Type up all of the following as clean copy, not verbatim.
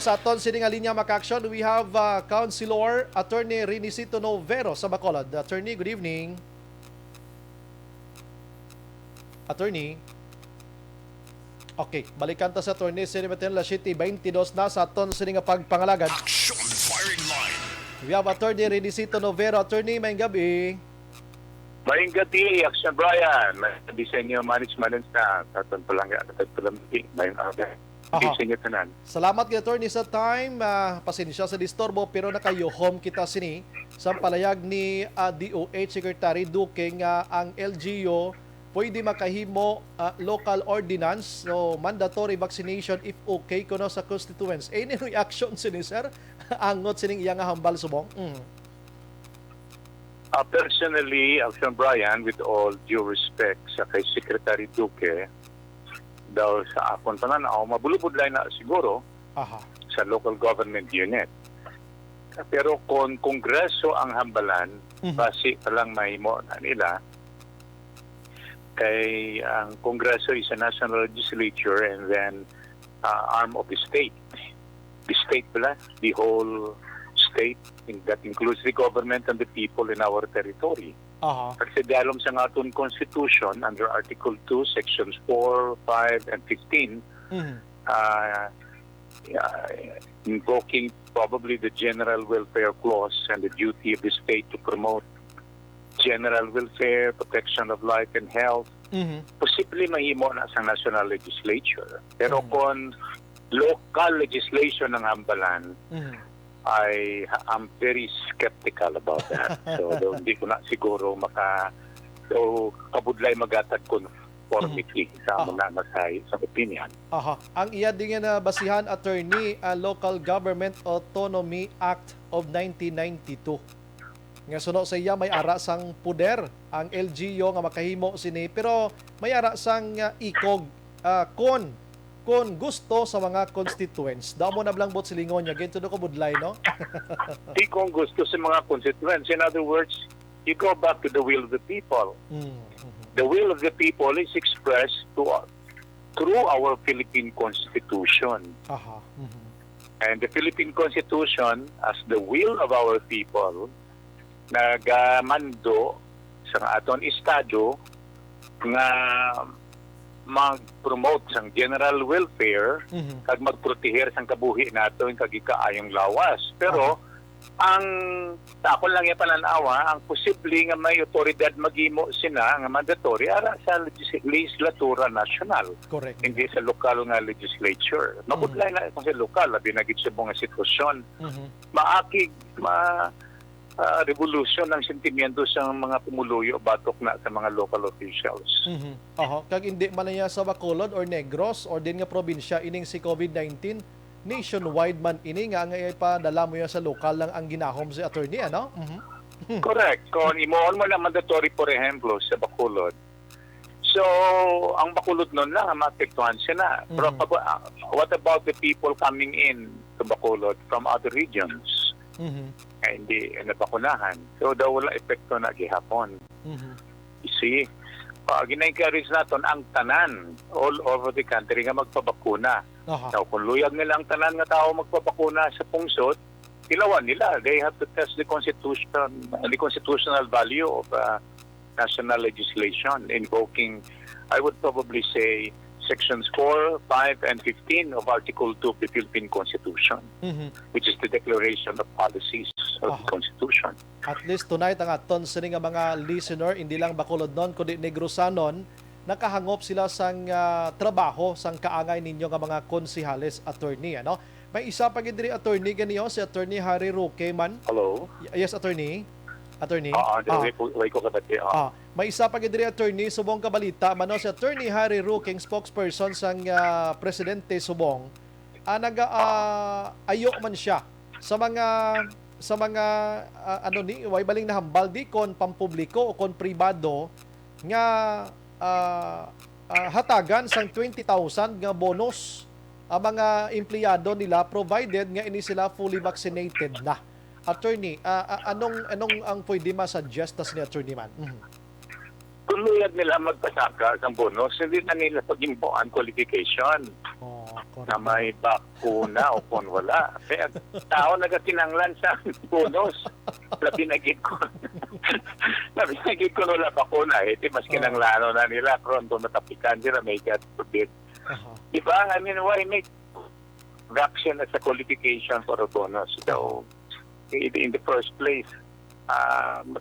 Sa aton sini nga linya maka-action, we have Councilor Attorney Renisito Novero sa Bacolod. Attorney, good evening. Attorney. Okay, balikan ta sa Attorney Sini Mateo La City 22 na sa aton sini nga pagpangalagad. Action firing line. We have Attorney Renisito Novero. Attorney, may gabi. Maing gabi, Action Brian. Disenyo management na taton pa lang yan. Maing aga. Disenyo tanan. Salamat kay Attorney sa time. Pasensya sa disturbo pero nakayo-home kita sini sa palayag ni DOH Secretary Duque nga ang LGU pwede makahimo local ordinance, so mandatory vaccination if okay kuno sa constituents. Any reaction sini sir? Angot sining iyang hambal subong? Personally, Action Brian, with all due respect sa kay Secretary Duque, daw sa akong pananaw, mabulubudlay na siguro sa local government unit. Pero kung kongreso ang hambalan, base pa lang mahimo na nila, kay ang kongreso is a national legislature and then arm of the state. The state pala, the whole state, that includes the government and the people in our territory. Kasi dialom sa aton Constitution, under Article 2, Sections 4, 5, and 15, invoking probably the General Welfare Clause and the duty of the state to promote general welfare, protection of life and health, posible mahimo na sa national legislature. Pero kung local legislation ng hambalan, I'm very skeptical about that. So, hindi ko na siguro kabudlay magatag conformity sa mga masay sa opinion. Ang iya din na basihan, Attorney, Local Government Autonomy Act of 1992. Nga suno sa iya may ara sang puder ang LGU nga makahimo sini, pero may ara sang ikog kung gusto sa mga constituents. Daw mo na blambot silingon niya. Ganito ko budlay, no? Di kung gusto sa mga constituents. In other words, you go back to the will of the people. The will of the people is expressed through our Philippine Constitution. And the Philippine Constitution, as the will of our people, nagamando sa aton estado nga mag-promote sang general welfare kag magproteher sang kabuhi nato kag ikaayong lawas. Pero ang ako lang yung pananawa, ang posible nga may otoridad maghimo sina nga mandatory ara sa legislatura national. Correct. Hindi sa lokal nga legislature. Mabudlay na kung sa lokal, labi na gid sa mga sitwasyon. Maakig revolution ng sentimiento sa mga pumuluyo batok na sa mga local officials. Kag hindi man niya sa Bacolod or Negros or din nga probinsya ining si COVID-19, nationwide man ini nga ipadala mo sa lokal lang ang ginahom si attorney, ano? Correct. Kung imoon mo na mandatory, for example, sa Bacolod, so ang Bacolod nun lang maapektuhan siya na. Pero what about the people coming in to Bacolod from other regions? Hindi nabakunahan. So, daw wala epekto na gihapon. You see, gina-encourage natin ang tanan all over the country nga magpabakuna. Now, kung luyag nila ang tanan nga tao magpabakuna sa pungsod, ilawan nila. They have to test the constitutional value of national legislation invoking, I would probably say, Sections 4, 5, and 15 of Article 2 of the Philippine Constitution, which is the declaration of policies of the Constitution. At least tonight ang aton sini nga mga listener, hindi lang Bacolod non, kundi Negrosanon, nakahangop sila sang trabaho sang kaangay ninyo nga mga konsihales, attorney, ano? May isa pa gid diri attorney ganiyo si Attorney Harry Roque man. Hello? Yes, attorney. Attorney. May isa pa gid diri attorney subong kabalita mano si Attorney Harry Roque, spokesperson sang presidente subong. Ayo man siya sa mga ano ni way baling na hambal di kon pampubliko o kon pribado nga hatagan sang 20,000 nga bonus ang mga empleyado nila provided nga ini sila fully vaccinated na. Attorney, anong ang pwede ma-suggest ni attorney man? kung luyag nila magpasaka sa bonus, hindi na nila pag-impoan qualification Oh, na correct. may bakuna o kung wala. Kaya tao nagatinanglan sa bonus. Labinagit ko. Labinagit ko wala bakuna. Di mas kinanglano na nila. Kung matapikan sila, may God forbid. Aha. Diba? I mean, why make vaccine as a qualification for a bonus? So, in the first place,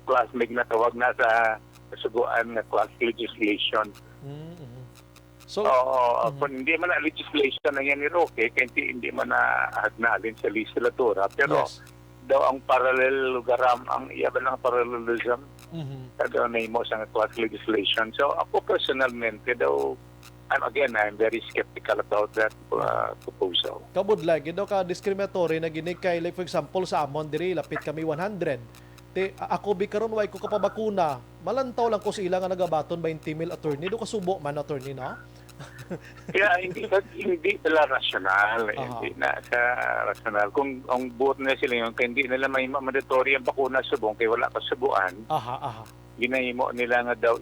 classmate na tawag na sa kasuguan na class legislation. Mm-hmm. So, Kung hindi man na legislation na yan ni Roque, kaya hindi man na hagnalin sa legislatura. Pero yes. daw ang parallelogram, ang iya ba ng parallelism, Mm-hmm. daw na mo sa class legislation. So ako personalmente daw, again, I'm very skeptical about that proposal. Kabudlag, daw ka discriminatory na ginikay, like for example, sa amon diri lapit kami 100. Ako karon way ko kapabakuna. Malantaw lang ko sa ilang nga nagabaton 20,000 attorney. Do kasubo man attorney na. Kaya hindi sila rational. Hindi na sa rational. Kung ang buot na sila yun, kaya hindi nila may mandatory ang bakuna subong, kaya wala pa subuan. Aha. Ginahimo nila nga daw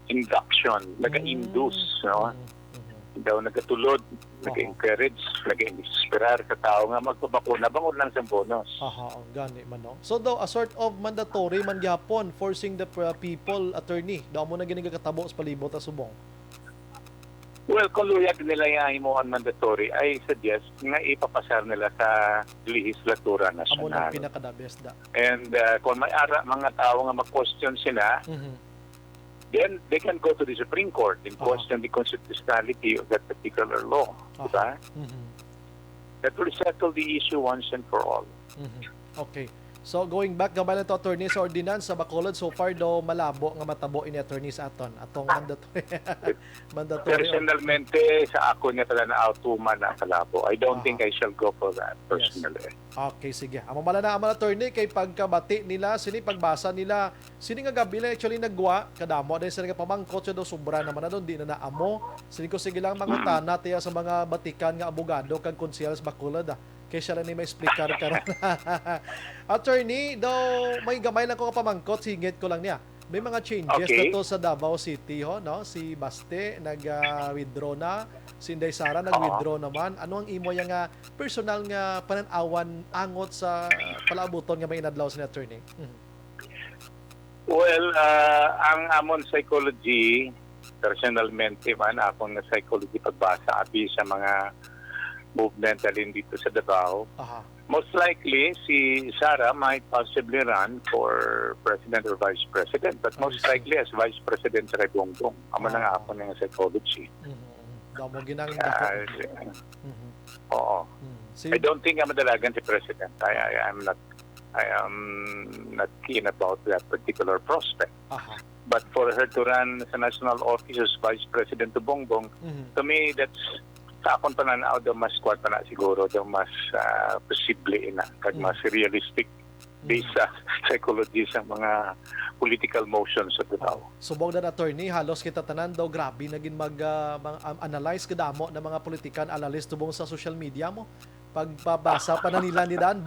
induction, nag-induce, no? Daw nagatulod, nag-encourage, nag-inspirar sa tao nga magpabakuna, bangon lang sa bonus. Aha, gani man no. So daw a sort of mandatory man gyapon forcing the people attorney. Daw mo na gini katabo sa palibot sa subong. Well, kung luyag nila yung himuan mandatory, I suggest nga ipapasar nila sa legislatura Amo na nasyonal. pinaka best da. And kung may mga tao nga mag-question sila, then they can go to the Supreme Court and question the constitutionality of that particular law. Diba? That will settle the issue once and for all. Okay. So going back gamay lang to attorney sa ordinance sa Bacolod, so far daw malabo nga matabo ini attorney sa aton atong mandatory Personalmente sa ako niya pala na autuman na kalabo. I don't think I shall go for that personally. Okay, sige. Amo mala na amal attorney kay pagkabati nila sini pagbasa nila sini nga gabi lang actually nagwa kadamo dahil sila nga pamangkot siya daw sobra naman na doon di na naamo sini ko sige lang mangutana tiya sa mga batikan nga abogado kag konsyel sa Bacolod kay siya lang ni may explicar karon. Attorney, daw may gamay lang ko pamangkot, singit ko lang niya. May mga changes na to sa Davao City ho, no? Si Baste nag-withdraw na, si Inday Sara nag-withdraw naman. Ano ang imo yang nga personal nga pananawan angot sa palaabuton nga may inadlaw sa attorney? Well, ang amon psychology, personalmente man akong na psychology pagbasa abi sa mga movement alin dito sa Davao. Most likely, si Sara might possibly run for President or Vice President, but most likely as Vice President sa Bongbong. Amo na nga ako ng psychology. Damo ginang Oo. I don't think I'm madalagan si President. I am not keen about that particular prospect. But for her to run sa national office as Vice President to Bongbong, to me, that's sa akong pananaw daw mas kuwan pa na siguro daw mas posible na kag mas realistic based sa psychology sa mga political motions sa tao. Subong na attorney halos kita tanan daw grabe naging mag-analyze kadamo ng mga politikan analyst tubong sa social media mo. Pagpabasa pa na nila ni Dan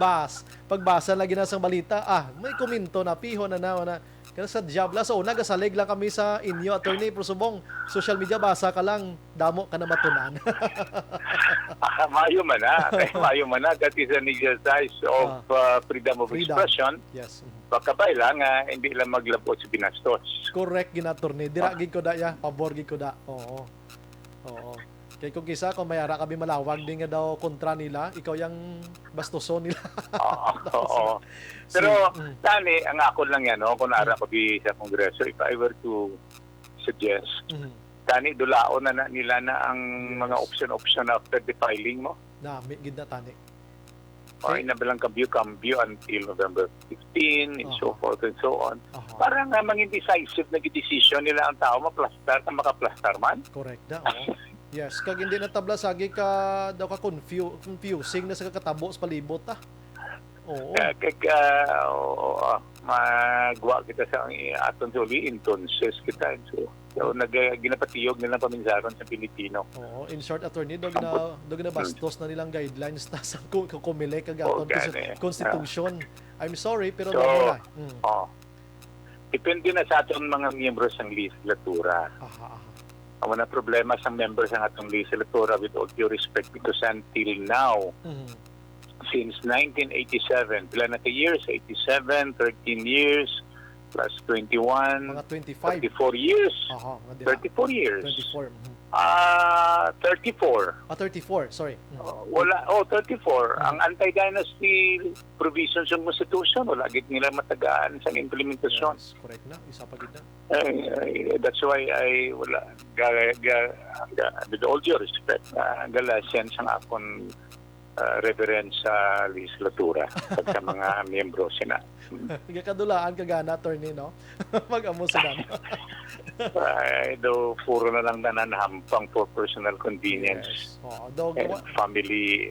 pagbasa lagi na sang balita may komento na piho na kasi sa Diabla sa una gasalig lang kami sa inyo attorney pero subong social media basa ka lang damo ka na matunan. Mayo man na that is an exercise of freedom of expression. Yes. Bakabay lang hindi lang maglabot sa binastos. Correct gina attorney dira gid ko da pabor gid ko da. Oo. Kaya kung kisa, kung mayara kami malawag din nga daw kontra nila, ikaw yung bastuso nila. Oo. Pero, tani, ang ako lang yan, kung nara ko di sa Kongreso, if I were to suggest, tani, dulaon na nila na ang mga option after the filing mo. May gid na tani. Okay, nabilang kambyo until November 15, and so forth and so on. Para nga maging decisive na decision nila ang tao, maplastar, makaplastar man. Correct na, Yes, kag hindi na tabla sagi ka daw ka confusing na sa kakatabo sa palibot Oo. Magwa kita sa aton suli entonces kita so ginapatiyog nila paminsaron sa Pilipino. Oo, in short attorney dog na bastos na nilang guidelines ta sa kumile kag aton constitution. I'm sorry pero so, na. Depende na sa atong mga miyembro sa legislatura. Aha. Ang mga problema sa members ng atong legislatura, with all due respect, because until now, since 1987, pila na ka years? 87, 13 years, plus 21, Mga 25. 34 years. Aha, mga dira. 34 years. 24. 34. 34, sorry. Wala, 34. Ang anti-dynasty provisions ng Constitution, wala git nila matagaan sa implementasyon. Yes, correct na. Isa pa gid na. That's why I wala with all due respect, galasyan sa akong reverend sa legislatura at sa mga miyembro sina. Gakadulaan ka gana, attorney, no? Mag-amo sa namin. Though puro na lang nananhampang for personal convenience. Yes. Dog, And family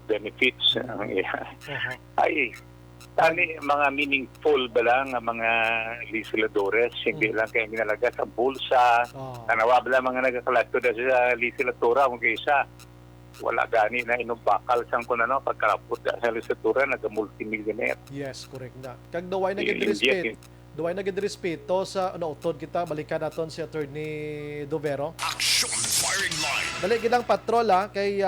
benefits ay mga meaningful ba lang ang mga legisladores, hindi lang kayo ginalaga sa bulsa, tanawa ba lang mga nagkakalagto sa legislatura kung kaysa wala gani na inubakal sang kung ano pagkarapot sa legislatura nag-multimillionaire. Yes, correct na. Kag daway nagid-respeto sa utod kita balikan naton si Attorney Dovero. Action firing line. Dali gidang patrol kay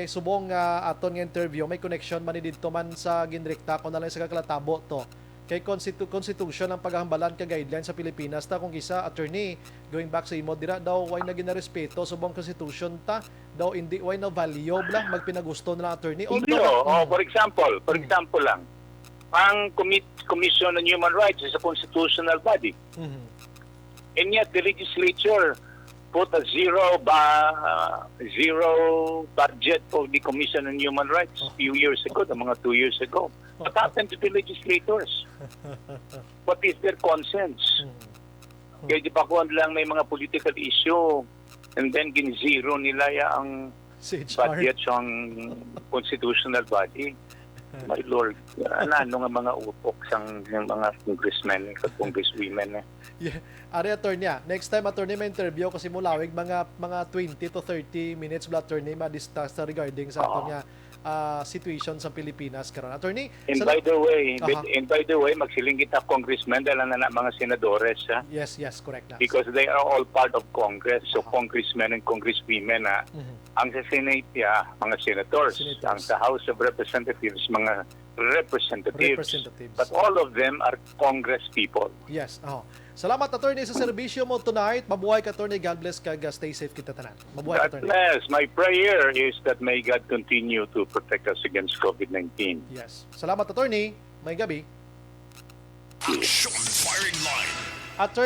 subong aton nga interview may connection man ni didto man sa ginrekta ko na lang sa kaklatabo to. Kay constitution ang paghahambalan ka guidelines sa Pilipinas ta kung kisa attorney going back sa imo dira daw why na ginarespeto subong constitution ta daw hindi why na value bla magpinagusto na lang attorney. For example lang. Ang Commission on Human Rights is a constitutional body. And yet the legislature put a zero budget for the Commission on Human Rights a few years ago, mga 2 years ago. What happened to the legislators? What is their conscience? Kaya di pa ko lang may mga political issue and then gin-zero nila ang budget sa constitutional body. My Lord, ano nga mga upok sang mga congressmen at congresswomen. Yeah. Ari attorney, next time attorney may interview kasi mulawig mga 20 to 30 minutes bla attorney ma-discuss regarding sa aton nga situation sa Pilipinas karon. Attorney, and by the way, magsiling kita congressmen dahil na mga senadores. Yes, correct na. Because they are all part of Congress. So congressmen and congresswomen ang sa Senate mga senators. Ang sa House of Representatives mga representatives. But all of them are Congress people. Yes. Salamat attorney sa serbisyo mo tonight. Mabuhay ka attorney. God bless ka. Stay safe kita tanan. Mabuhay ka God attorney. bless. My prayer is that may God continue to protect us against COVID-19. Yes. Salamat attorney. May gabi. Action firing line. Attorney